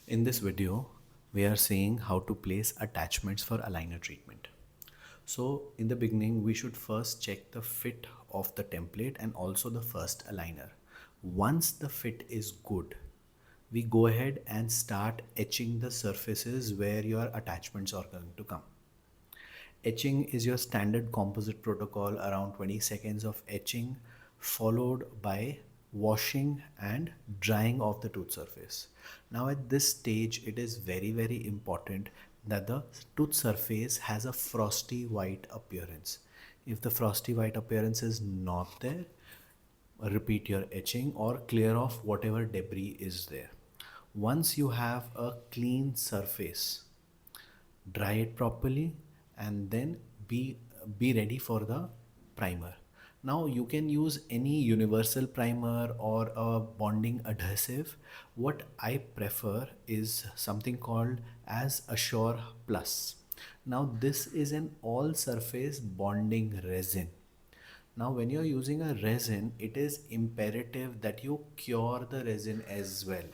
In this video, we are seeing how to place attachments for aligner treatment. So in the beginning, we should first check the fit of the template and also the first aligner. Once the fit is good, we go ahead and start etching the surfaces where your attachments are going to come. Etching is your standard composite protocol, around 20 seconds of etching followed by washing and drying of the tooth surface. Now at this stage it is very important that the tooth surface has a frosty white appearance. If the frosty white appearance is not there, repeat your etching or clear off whatever debris is there. Once you have a clean surface, dry it properly and then be ready for the primer. Now you can use any universal primer or a bonding adhesive. What I prefer is something called as Assure Plus. Now this is an all surface bonding resin. Now when you're using a resin, it is imperative that you cure the resin as well.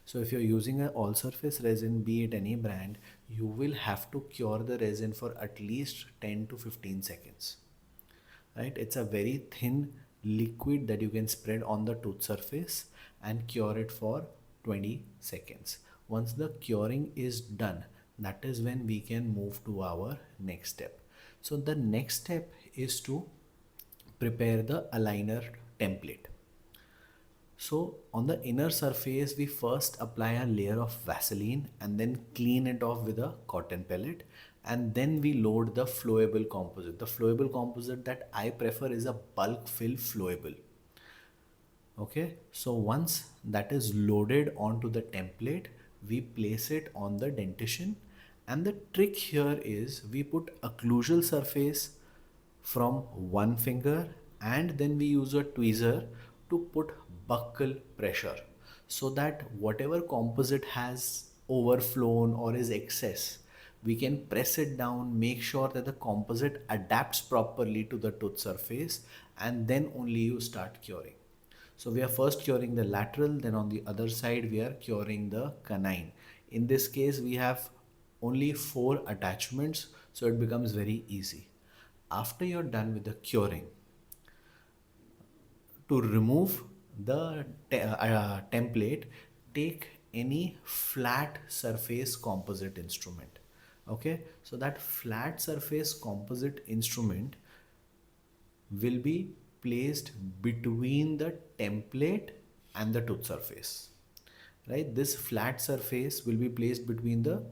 So if you're using an all surface resin, be it any brand, you will have to cure the resin for at least 10 to 15 seconds. Right? It's a very thin liquid that you can spread on the tooth surface and cure it for 20 seconds. Once the curing is done, that is when we can move to our next step. So the next step is to prepare the aligner template. So on the inner surface, we first apply a layer of Vaseline and then clean it off with a cotton pellet, and then we load the flowable composite. The flowable composite that I prefer is a bulk fill flowable. Okay, so once that is loaded onto the template, we place it on the dentition, and the trick here is we put occlusal surface from one finger and then we use a tweezer to put buccal pressure so that whatever composite has overflown or is excess, we can press it down, make sure that the composite adapts properly to the tooth surface, and then only you start curing. So we are first curing the lateral, then on the other side we are curing the canine. In this case we have only 4 attachments, so it becomes very easy. After you're done with the curing, to remove the template, take any flat surface composite instrument. Okay, so that flat surface composite instrument will be placed between the template and the tooth surface. Right, this flat surface will be placed between the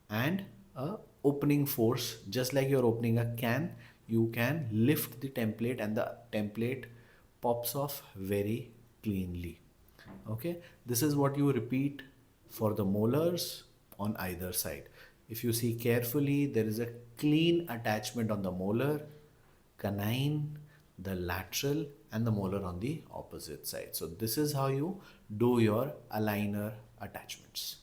and a opening force. Just like you're opening a can, you can lift the template and the template pops off very cleanly. Okay, this is what you repeat for the molars on either side. If you see carefully, there is a clean attachment on the molar, canine, the lateral, and the molar on the opposite side. So this is how you do your aligner attachments.